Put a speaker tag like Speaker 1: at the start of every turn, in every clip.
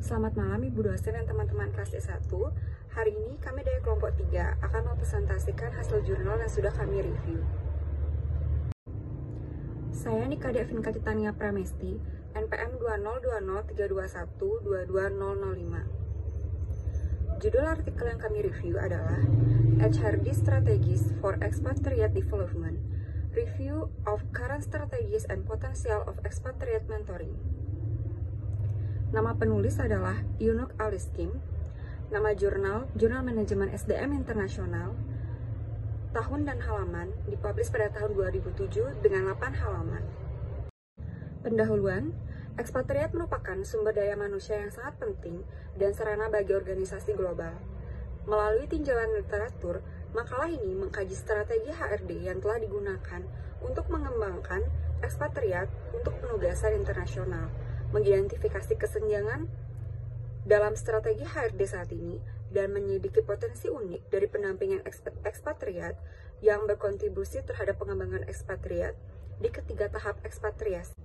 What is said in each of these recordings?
Speaker 1: Selamat malam Ibu dosen dan teman-teman kelas S1. Hari ini kami dari kelompok 3 akan mempresentasikan hasil jurnal yang sudah kami review. Saya Nika Devin Titania Pramesti, NPM 2020321220005. Judul artikel yang kami review adalah HRD Strategies for Expatriate Development, Review of Current Strategies and Potential of Expatriate Mentoring. Nama penulis adalah Yunuk Aliskim. Nama jurnal Manajemen SDM Internasional. Tahun dan halaman dipublish pada tahun 2007 dengan 8 halaman. Pendahuluan, ekspatriat merupakan sumber daya manusia yang sangat penting dan sarana bagi organisasi global. Melalui tinjauan literatur, makalah ini mengkaji strategi HRD yang telah digunakan untuk mengembangkan ekspatriat untuk penugasan internasional, mengidentifikasi kesenjangan dalam strategi HRD saat ini, dan menyelidiki potensi unik dari pendampingan ekspatriat yang berkontribusi terhadap pengembangan ekspatriat di ketiga tahap ekspatriasi.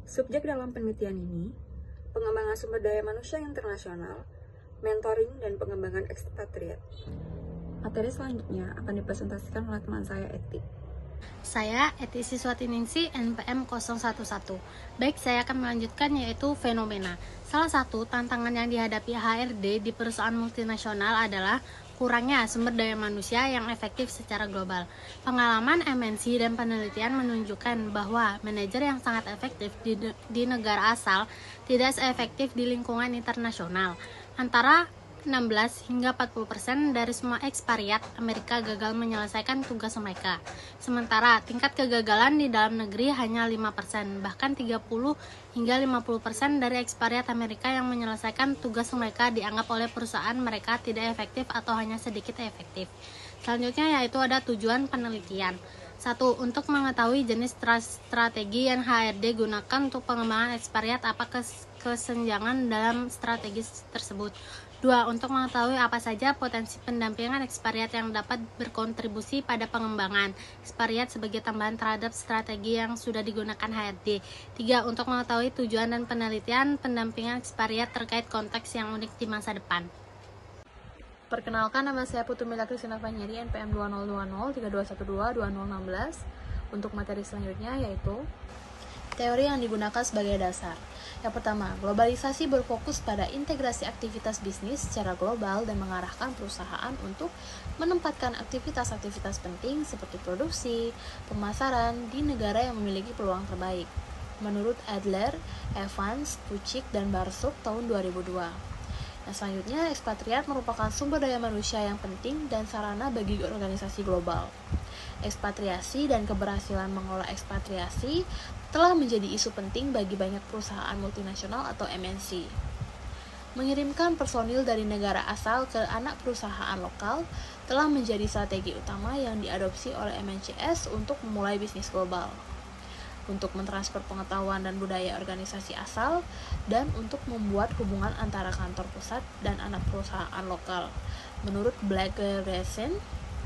Speaker 1: Subjek dalam penelitian ini, pengembangan sumber daya manusia internasional, mentoring, dan pengembangan ekspatriat. Materi selanjutnya akan dipresentasikan oleh teman saya, Eti.
Speaker 2: Saya Eti Siswatiningsi, NPM 011. Baik, saya akan melanjutkan yaitu fenomena. Salah satu tantangan yang dihadapi HRD di perusahaan multinasional adalah kurangnya sumber daya manusia yang efektif secara global. Pengalaman MNC dan penelitian menunjukkan bahwa manajer yang sangat efektif di negara asal tidak seefektif di lingkungan internasional. Antara 16 hingga 40% dari semua ekspatriat Amerika gagal menyelesaikan tugas mereka. Sementara tingkat kegagalan di dalam negeri hanya 5%, bahkan 30 hingga 50% dari ekspatriat Amerika yang menyelesaikan tugas mereka dianggap oleh perusahaan mereka tidak efektif atau hanya sedikit efektif. Selanjutnya yaitu ada tujuan penelitian. 1. Untuk mengetahui jenis strategi yang HRD gunakan untuk pengembangan ekspatriat, apa kesenjangan dalam strategi tersebut. 2. Untuk mengetahui apa saja potensi pendampingan ekspatriat yang dapat berkontribusi pada pengembangan ekspatriat sebagai tambahan terhadap strategi yang sudah digunakan HRD. 3. Untuk mengetahui tujuan dan penelitian pendampingan ekspatriat terkait konteks yang unik di masa depan.
Speaker 3: Perkenalkan, nama saya Putu Mila Kristina Fanyeri, NPM 2020-3212-2016. Untuk materi selanjutnya yaitu teori yang digunakan sebagai dasar. Yang pertama, globalisasi berfokus pada integrasi aktivitas bisnis secara global dan mengarahkan perusahaan untuk menempatkan aktivitas-aktivitas penting seperti produksi, pemasaran di negara yang memiliki peluang terbaik. Menurut Adler, Evans, Pucik, dan Barsuk tahun 2002. Nah, selanjutnya, ekspatriat merupakan sumber daya manusia yang penting dan sarana bagi organisasi global. Ekspatriasi dan keberhasilan mengelola ekspatriasi telah menjadi isu penting bagi banyak perusahaan multinasional atau MNC. Mengirimkan personil dari negara asal ke anak perusahaan lokal telah menjadi strategi utama yang diadopsi oleh MNCs untuk memulai bisnis global, untuk mentransfer pengetahuan dan budaya organisasi asal, dan untuk membuat hubungan antara kantor pusat dan anak perusahaan lokal. Menurut Blacker-Resen,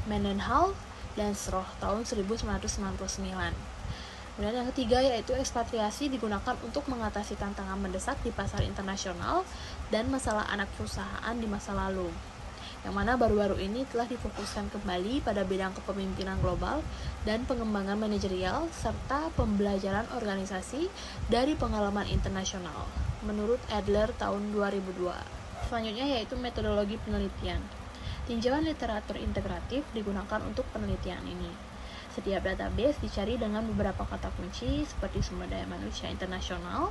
Speaker 3: Mendenhall, dan Sroh tahun 1999. Kemudian yang ketiga yaitu ekspatriasi digunakan untuk mengatasi tantangan mendesak di pasar internasional dan masalah anak perusahaan di masa lalu, yang mana baru-baru ini telah difokuskan kembali pada bidang kepemimpinan global dan pengembangan manajerial serta pembelajaran organisasi dari pengalaman internasional, menurut Adler tahun 2002. Selanjutnya yaitu metodologi penelitian. Tinjauan literatur integratif digunakan untuk penelitian ini. Setiap database dicari dengan beberapa kata kunci seperti sumber daya manusia internasional,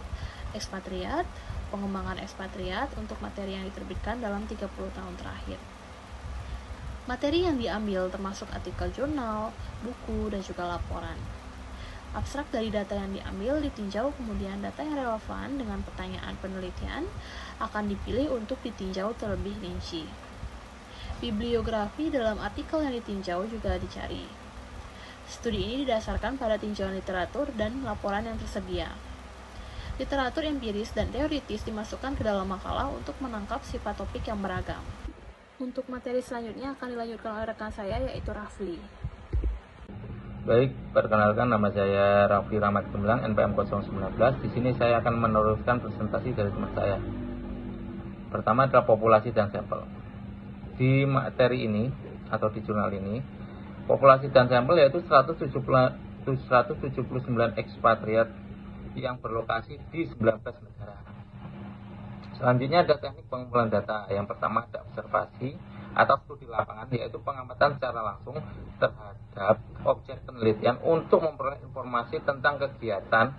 Speaker 3: ekspatriat, pengembangan ekspatriat untuk materi yang diterbitkan dalam 30 tahun terakhir. Materi yang diambil termasuk artikel jurnal, buku, dan juga laporan. Abstrak dari data yang diambil ditinjau, kemudian data yang relevan dengan pertanyaan penelitian akan dipilih untuk ditinjau terlebih rinci. Bibliografi dalam artikel yang ditinjau juga dicari. Studi ini didasarkan pada tinjauan literatur dan laporan yang tersedia. Literatur empiris dan teoritis dimasukkan ke dalam makalah untuk menangkap sifat topik yang beragam. Untuk materi selanjutnya akan dilanjutkan oleh rekan saya yaitu Rafli.
Speaker 4: Baik, perkenalkan nama saya Raffi Rahmat Gemilang, NPM 019. Di sini saya akan meneruskan presentasi dari teman saya. Pertama adalah populasi dan sampel. Di materi ini atau di jurnal ini, populasi dan sampel yaitu 179 ekspatriat yang berlokasi di 19 negara. Selanjutnya ada teknik pengumpulan data. Yang pertama ada observasi atau studi lapangan, yaitu pengamatan secara langsung terhadap objek penelitian untuk memperoleh informasi tentang kegiatan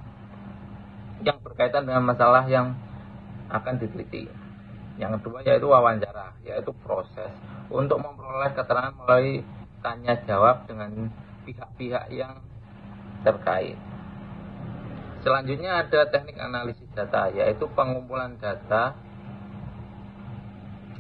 Speaker 4: yang berkaitan dengan masalah yang akan diteliti. Yang kedua yaitu wawancara, yaitu proses untuk memperoleh keterangan melalui tanya jawab dengan pihak-pihak yang terkait. Selanjutnya ada teknik analisis data, yaitu pengumpulan data,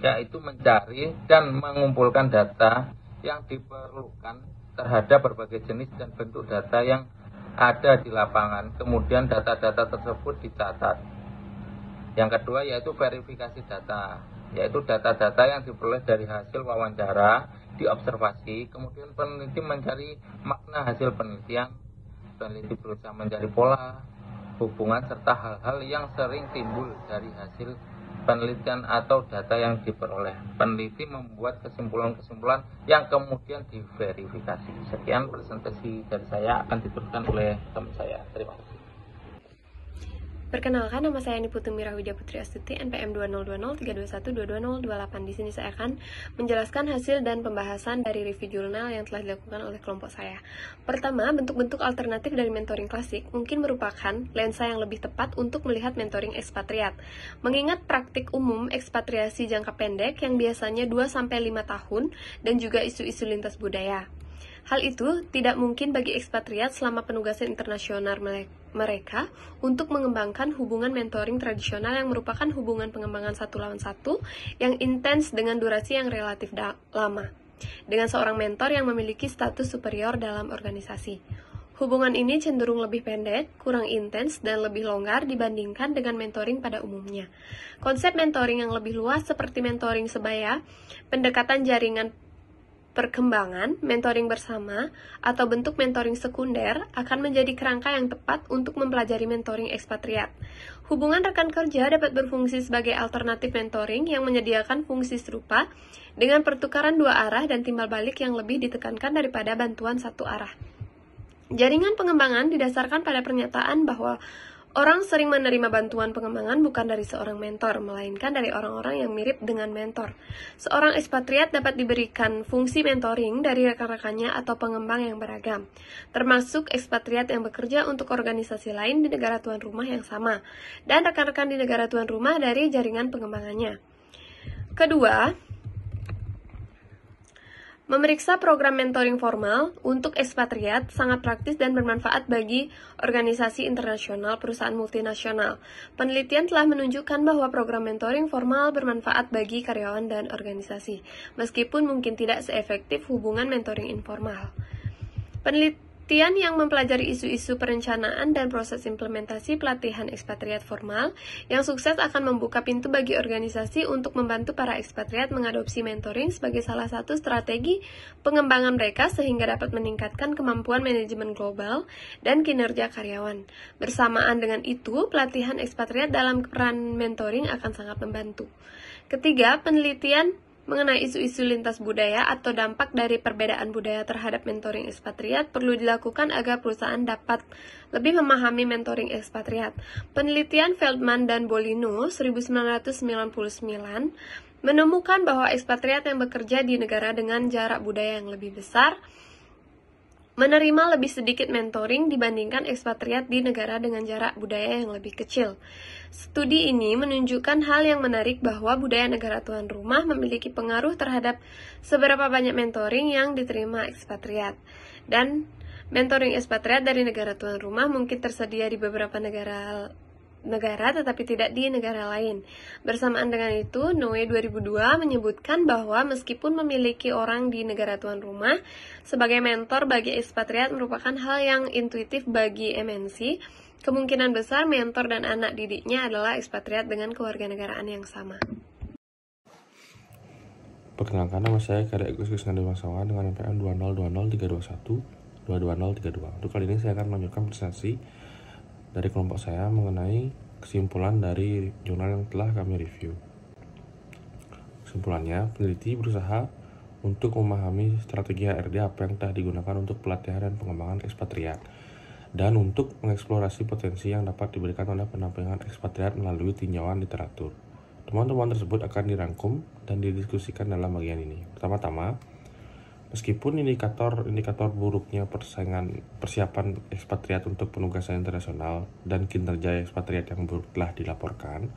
Speaker 4: yaitu mencari dan mengumpulkan data yang diperlukan terhadap berbagai jenis dan bentuk data yang ada di lapangan. Kemudian data-data tersebut dicatat. Yang kedua yaitu verifikasi data, yaitu data-data yang diperoleh dari hasil wawancara, diobservasi, kemudian peneliti mencari makna hasil penelitian, peneliti berusaha mencari pola, hubungan, serta hal-hal yang sering timbul dari hasil penelitian atau data yang diperoleh. Peneliti membuat kesimpulan-kesimpulan yang kemudian diverifikasi. Sekian presentasi dari saya, akan diteruskan oleh teman saya. Terima kasih.
Speaker 5: Perkenalkan, nama saya Niputu Mira Widya Putri Astuti, NPM 2020321028. Di sini saya akan menjelaskan hasil dan pembahasan dari review jurnal yang telah dilakukan oleh kelompok saya. Pertama, bentuk-bentuk alternatif dari mentoring klasik mungkin merupakan lensa yang lebih tepat untuk melihat mentoring ekspatriat. Mengingat praktik umum ekspatriasi jangka pendek yang biasanya 2-5 tahun dan juga isu-isu lintas budaya. Hal itu tidak mungkin bagi ekspatriat selama penugasan internasional mereka untuk mengembangkan hubungan mentoring tradisional yang merupakan hubungan pengembangan satu lawan satu yang intens dengan durasi yang relatif lama, dengan seorang mentor yang memiliki status superior dalam organisasi. Hubungan ini cenderung lebih pendek, kurang intens, dan lebih longgar dibandingkan dengan mentoring pada umumnya. Konsep mentoring yang lebih luas seperti mentoring sebaya, pendekatan jaringan perkembangan, mentoring bersama, atau bentuk mentoring sekunder akan menjadi kerangka yang tepat untuk mempelajari mentoring ekspatriat. Hubungan rekan kerja dapat berfungsi sebagai alternatif mentoring yang menyediakan fungsi serupa dengan pertukaran dua arah dan timbal balik yang lebih ditekankan daripada bantuan satu arah. Jaringan pengembangan didasarkan pada pernyataan bahwa orang sering menerima bantuan pengembangan bukan dari seorang mentor, melainkan dari orang-orang yang mirip dengan mentor. Seorang ekspatriat dapat diberikan fungsi mentoring dari rekan-rekannya atau pengembang yang beragam, termasuk ekspatriat yang bekerja untuk organisasi lain di negara tuan rumah yang sama, dan rekan-rekan di negara tuan rumah dari jaringan pengembangannya. Kedua, memeriksa program mentoring formal untuk ekspatriat sangat praktis dan bermanfaat bagi organisasi internasional perusahaan multinasional. Penelitian telah menunjukkan bahwa program mentoring formal bermanfaat bagi karyawan dan organisasi, meskipun mungkin tidak seefektif hubungan mentoring informal. Penelitian yang mempelajari isu-isu perencanaan dan proses implementasi pelatihan ekspatriat formal yang sukses akan membuka pintu bagi organisasi untuk membantu para ekspatriat mengadopsi mentoring sebagai salah satu strategi pengembangan mereka sehingga dapat meningkatkan kemampuan manajemen global dan kinerja karyawan. Bersamaan dengan itu, pelatihan ekspatriat dalam peran mentoring akan sangat membantu. Ketiga, penelitian mengenai isu-isu lintas budaya atau dampak dari perbedaan budaya terhadap mentoring ekspatriat perlu dilakukan agar perusahaan dapat lebih memahami mentoring ekspatriat. Penelitian Feldman dan Bolino 1999 menemukan bahwa ekspatriat yang bekerja di negara dengan jarak budaya yang lebih besar menerima lebih sedikit mentoring dibandingkan ekspatriat di negara dengan jarak budaya yang lebih kecil. Studi ini menunjukkan hal yang menarik bahwa budaya negara tuan rumah memiliki pengaruh terhadap seberapa banyak mentoring yang diterima ekspatriat. Dan mentoring ekspatriat dari negara tuan rumah mungkin tersedia di beberapa negara tetapi tidak di negara lain. Bersamaan dengan itu, Noe 2002 menyebutkan bahwa meskipun memiliki orang di negara tuan rumah sebagai mentor bagi ekspatriat merupakan hal yang intuitif bagi MNC, kemungkinan besar mentor dan anak didiknya adalah ekspatriat dengan kewarganegaraan yang sama.
Speaker 6: Perkenalkan, nama saya Karya Agus Krisnandi Masawa dengan NPM 2020321. 22032. Untuk kali ini saya akan melanjutkan presentasi dari kelompok saya mengenai kesimpulan dari jurnal yang telah kami review. Kesimpulannya, peneliti berusaha untuk memahami strategi HRD apa yang telah digunakan untuk pelatihan dan pengembangan ekspatriat, dan untuk mengeksplorasi potensi yang dapat diberikan oleh pendampingan ekspatriat melalui tinjauan literatur. Temuan-temuan tersebut akan dirangkum dan didiskusikan dalam bagian ini. Pertama-tama, meskipun indikator buruknya persiapan ekspatriat untuk penugasan internasional dan kinerja ekspatriat yang buruk telah dilaporkan,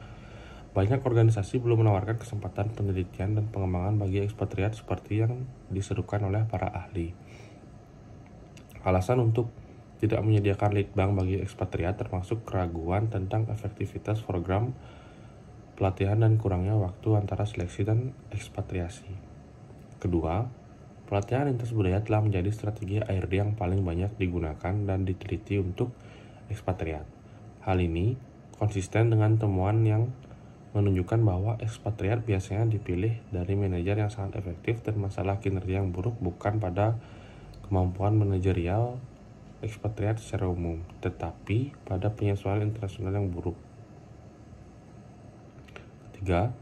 Speaker 6: banyak organisasi belum menawarkan kesempatan penelitian dan pengembangan bagi ekspatriat seperti yang diserukan oleh para ahli. Alasan untuk tidak menyediakan lead bank bagi ekspatriat termasuk keraguan tentang efektivitas program pelatihan dan kurangnya waktu antara seleksi dan ekspatriasi. Kedua, pelatihan lintas budaya telah menjadi strategi HRD yang paling banyak digunakan dan diteliti untuk ekspatriat. Hal ini konsisten dengan temuan yang menunjukkan bahwa ekspatriat biasanya dipilih dari manajer yang sangat efektif dan masalah kinerja yang buruk bukan pada kemampuan manajerial ekspatriat secara umum, tetapi pada penyesuaian internasional yang buruk. Ketiga,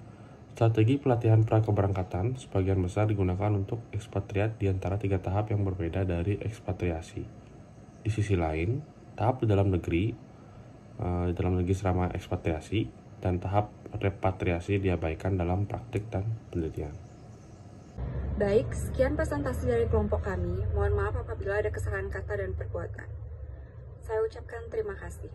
Speaker 6: strategi pelatihan prakeberangkatan sebagian besar digunakan untuk ekspatriat di antara 3 tahap yang berbeda dari ekspatriasi. Di sisi lain, tahap di dalam negeri selama ekspatriasi dan tahap repatriasi diabaikan dalam praktik dan penelitian.
Speaker 1: Baik, sekian presentasi dari kelompok kami. Mohon maaf apabila ada kesalahan kata dan perbuatan. Saya ucapkan terima kasih.